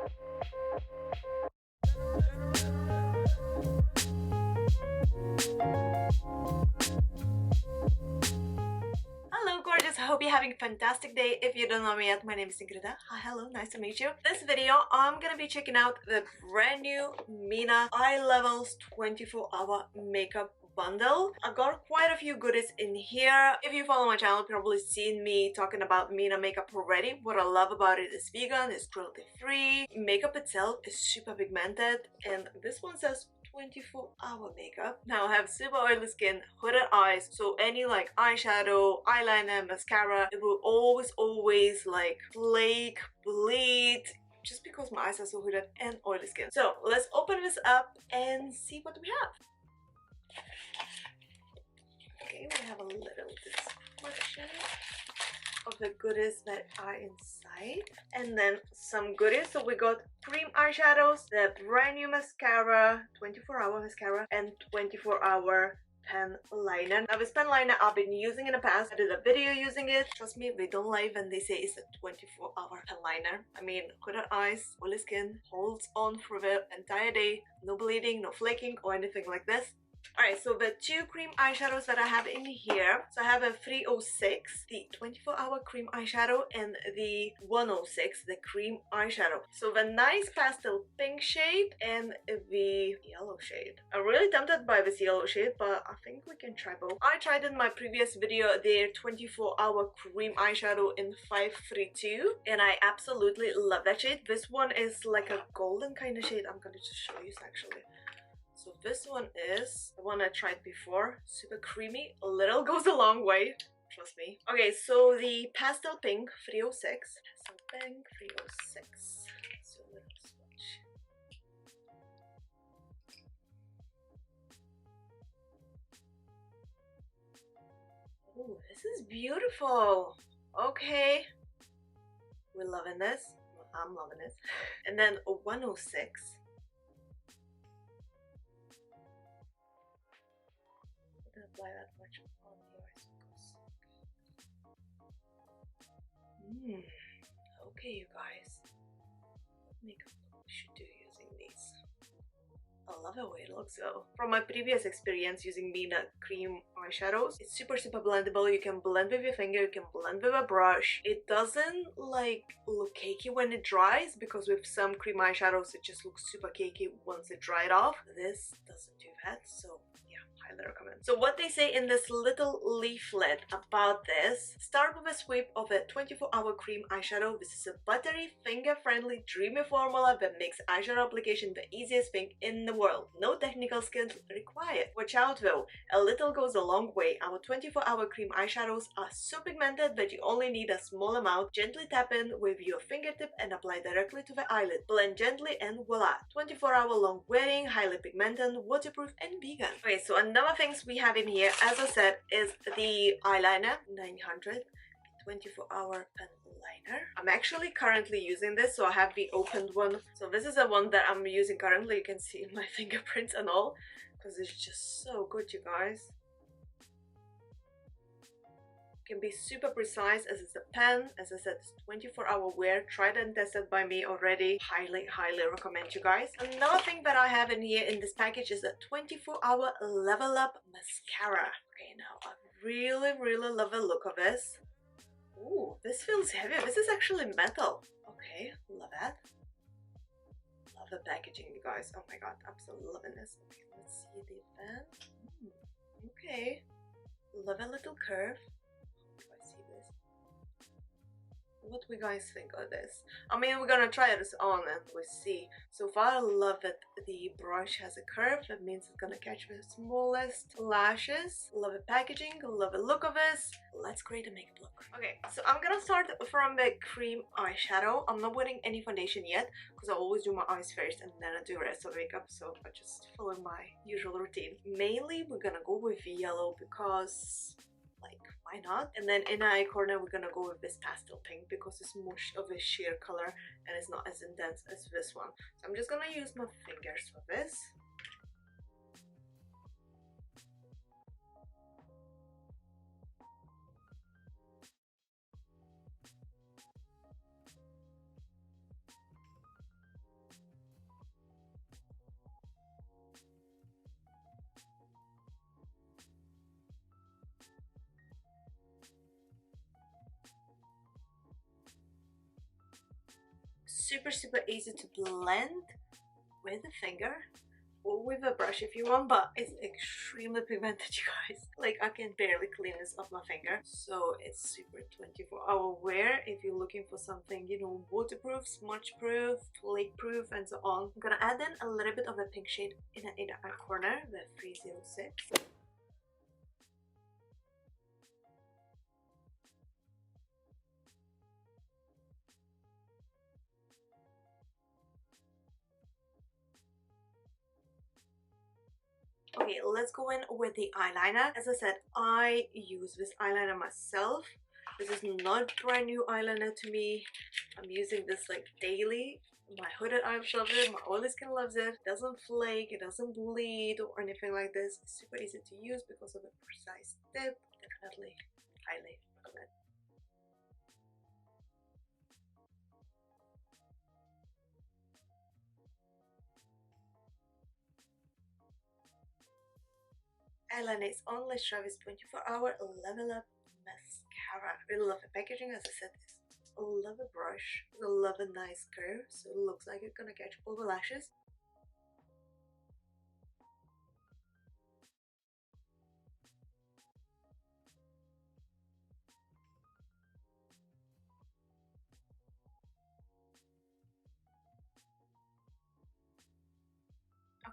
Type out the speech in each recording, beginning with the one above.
Hello gorgeous, I hope you're having a fantastic day. If you don't know me yet, my name is Ingrida. Hi, hello, nice to meet you. This video, I'm gonna be checking out the brand new b.u.beauty Eye Levels 24-hour makeup bundle. I got quite a few goodies in here. If you follow my channel, you've probably seen me talking about b.u.beauty makeup already. What I love about it is vegan, it's cruelty free. Makeup itself is super pigmented, and this one says 24-hour makeup. Now I have super oily skin, hooded eyes, so any like eyeshadow, eyeliner, mascara, it will always like flake, bleed, just because my eyes are so hooded and oily skin. So let's open this up and see what we have. Okay, we have a little description of the goodies that are inside, and then some goodies. So we got cream eyeshadows, the brand new mascara, 24-hour mascara, and 24-hour pen liner. Now this pen liner I've been using in the past. I did a video using it. Trust me, they don't lie when they say it's a 24-hour pen liner. I mean, hooded eyes, oily skin, holds on for the entire day, no bleeding, no flaking or anything like this. Alright, so the two cream eyeshadows that I have in here, so I have a 306, the 24-hour cream eyeshadow, and the 106, the cream eyeshadow. So the nice pastel pink shade and the yellow shade. I'm really tempted by this yellow shade, but I think we can try both. I tried in my previous video their 24-hour cream eyeshadow in 532, and I absolutely love that shade. This one is like a golden kind of shade. I'm gonna just show you actually. So this one is the one I tried before, super creamy, a little goes a long way, trust me. Okay, so the pastel pink 306, pastel pink 306, so a little swatch. Oh, this is beautiful. Okay, we're loving this. I'm loving it. And then a 106. Apply that much on yours because okay you guys, what makeup look we should do using these? I love the way it looks though. From my previous experience using b.u.beauty cream eyeshadows, it's super blendable. You can blend with your finger, you can blend with a brush. It doesn't like look cakey when it dries, because with some cream eyeshadows it just looks super cakey once it dried off. This doesn't do that, so highly recommend. So what they say in this little leaflet about this: start with a sweep of a 24-hour cream eyeshadow. This is a buttery, finger-friendly, dreamy formula that makes eyeshadow application the easiest thing in the world. No technical skills required. Watch out though, a little goes a long way. Our 24-hour cream eyeshadows are so pigmented that you only need a small amount. Gently tap in with your fingertip and apply directly to the eyelid. Blend gently and voila! 24-hour long wearing, highly pigmented, waterproof and vegan. Okay, so another things we have in here, as I said, is the eyeliner 900 24-hour pen liner. I'm actually currently using this, so I have the opened one. So this is the one that I'm using currently. You can see my fingerprints and all, because it's just so good, you guys. Can be super precise as it's a pen. As I said, it's 24-hour wear, tried and tested by me already. Highly recommend, you guys. Another thing that I have in here in this package is a 24-hour Level Up Mascara. Okay, now I really love the look of this. Ooh, this feels heavy. This is actually metal. Okay, love that. Love the packaging, you guys. Oh my god, absolutely loving this. Okay, let's see the pen. Okay, love a little curve. What do you guys think of this? I mean, we're gonna try this on and we'll see. So far, I love that the brush has a curve. That means it's gonna catch the smallest lashes. Love the packaging, love the look of this. Let's create a makeup look. Okay, so I'm gonna start from the cream eyeshadow. I'm not wearing any foundation yet, because I always do my eyes first and then I do the rest of the makeup. So I just follow my usual routine. Mainly, we're gonna go with yellow because, like, why not? And then in the eye corner we're gonna go with this pastel pink because it's more of a sheer color and it's not as intense as this one. So I'm just gonna use my fingers for this. super easy to blend with a finger or with a brush if you want, but it's extremely pigmented, you guys. Like, I can barely clean this off my finger, so it's super 24-hour wear if you're looking for something, you know, waterproof, smudge proof, flake proof, and so on. I'm gonna add in a little bit of a pink shade in the inner eye corner, the 306. Okay, let's go in with the eyeliner. As I said, I use this eyeliner myself. This is not brand new eyeliner to me. I'm using this like daily. My hooded eyes love it, my oily skin loves it. It doesn't flake, it doesn't bleed or anything like this. It's super easy to use because of the precise tip. Definitely highly recommend. Eyeliner is on. Let's try this 24-hour Level Up Mascara. I really love the packaging. As I said, I love a brush. I love a nice curve, so it looks like it's gonna catch all the lashes.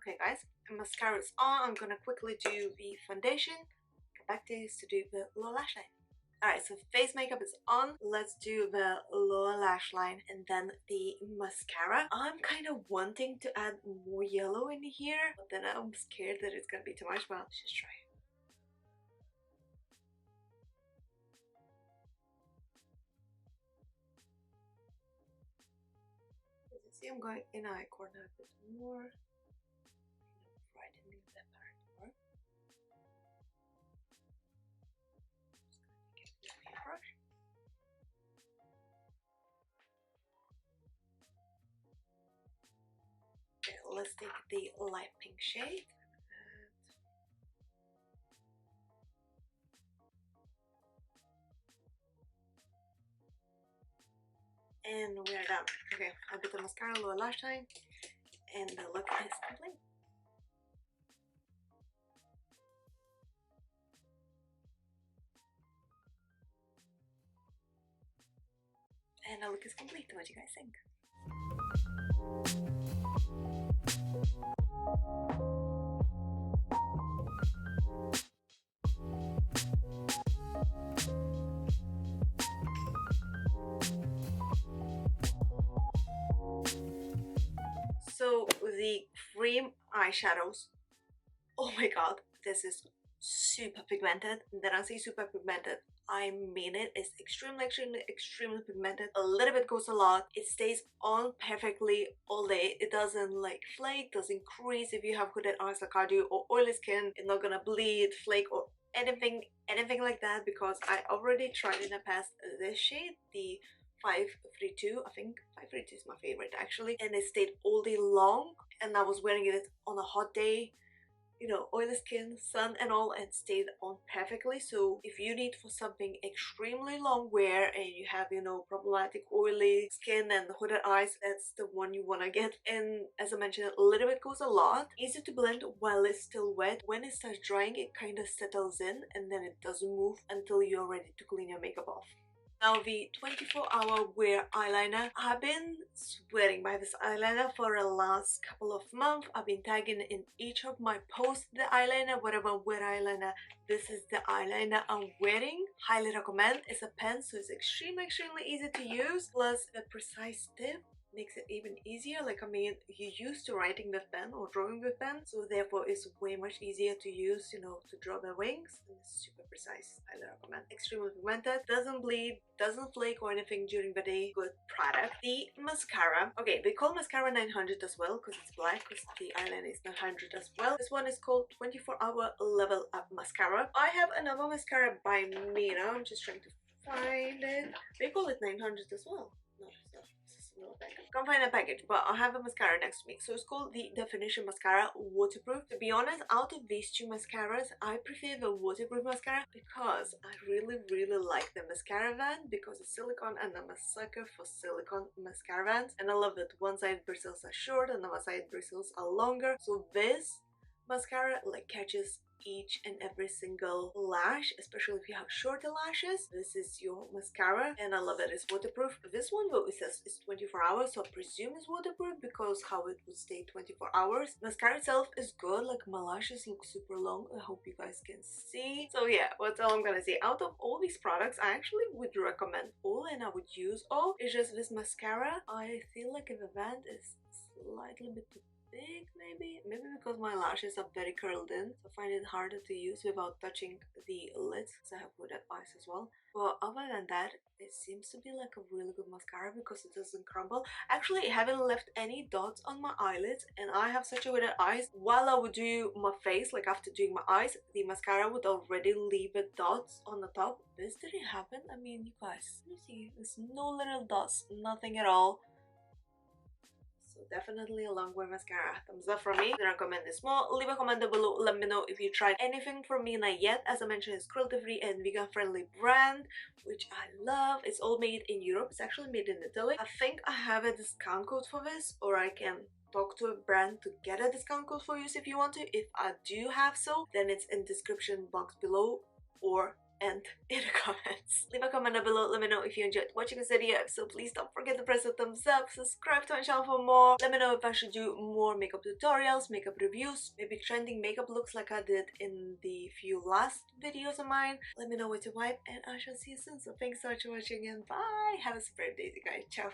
Okay guys, mascara is on. I'm gonna quickly do the foundation. Come back to this to do the lower lash line. Alright, so face makeup is on. Let's do the lower lash line and then the mascara. I'm kind of wanting to add more yellow in here, but then I'm scared that it's gonna be too much, but let's just try. As you see, I'm going in eye corner a bit more. Brightening that part more. Just gonna get a paintbrush. Okay, let's take the light pink shade. And we're done. Okay, I put the mascara, lower lash line, and the look is complete. And the look is complete. What do you guys think? So the cream eyeshadows, oh my god, this is super pigmented. And then I say super pigmented, I mean it. It's extremely pigmented. A little bit goes a lot. It stays on perfectly all day. It doesn't like flake, doesn't crease if you have hooded eyes like I do, or oily skin. It's not gonna bleed, flake, or anything like that, because I already tried in the past this shade, the 532. I think 532 is my favorite actually, and it stayed all day long, and I was wearing it on a hot day, you know, oily skin, sun and all, and stayed on perfectly. So if you need for something extremely long wear and you have, you know, problematic oily skin and hooded eyes, that's the one you want to get. And as I mentioned, a little bit goes a lot. Easy to blend while it's still wet. When it starts drying, it kind of settles in and then it doesn't move until you're ready to clean your makeup off. Now the 24-hour wear eyeliner. I've been swearing by this eyeliner for the last couple of months. I've been tagging in each of my posts the eyeliner, whatever I wear eyeliner. This is the eyeliner I'm wearing. Highly recommend. It's a pen, so it's extremely easy to use. Plus the precise tip makes it even easier. Like, I mean, you're used to writing with pen or drawing with pen, so therefore it's way much easier to use, you know, to draw the wings. And it's super precise. I recommend. Extremely pigmented, doesn't bleed, doesn't flake or anything during the day. Good product. The mascara. Okay, they call mascara 900 as well because it's black, because the eyeliner is 900 as well. This one is called 24-hour Level Up Mascara. I have another mascara by Mina. I'm just trying to find it. They call it 900 as well. No, it's not. Can't find a package, but I have a mascara next to me. So it's called the Definition Mascara Waterproof. To be honest, out of these two mascaras, I prefer the waterproof mascara because I really like the mascara band because it's silicone and I'm a sucker for silicone mascara bands. And I love that one side bristles are short and the other side bristles are longer. So this mascara like catches each and every single lash, especially if you have shorter lashes. This is your mascara and I love that it's waterproof. This one, well, it says it's 24 hours, so I presume it's waterproof because how it would stay 24 hours. Mascara itself is good, like my lashes look super long. I hope you guys can see. So yeah, what's all I'm gonna say, out of all these products, I actually would recommend all and I would use all. It's just this mascara, I feel like the band is slightly bit too big, maybe because my lashes are very curled in, so I find it harder to use without touching the lids because I have hooded eyes as well. But other than that, it seems to be like a really good mascara because it doesn't crumble. Actually, I haven't left any dots on my eyelids and I have such a hooded eyes. While I would do my face, like after doing my eyes, the mascara would already leave the dots on the top. This didn't happen. I mean, you guys, let me see, there's no little dots, nothing at all. Definitely a long wear mascara. Thumbs up from me. I recommend this more. Leave a comment down below. Let me know if you tried anything from b.u.beauty yet. As I mentioned, it's cruelty free and vegan friendly brand, which I love. It's all made in Europe. It's actually made in Italy. I think I have a discount code for this, or I can talk to a brand to get a discount code for you if you want to. If I do have so, then it's in description box below or and in the comments. Leave a comment down below, let me know if you enjoyed watching this video. So please don't forget to press the thumbs up, subscribe to my channel for more. Let me know if I should do more makeup tutorials, makeup reviews, maybe trending makeup looks like I did in the few last videos of mine. Let me know what to wipe and I shall see you soon. So thanks so much for watching and bye! Have a super day, guys. Ciao!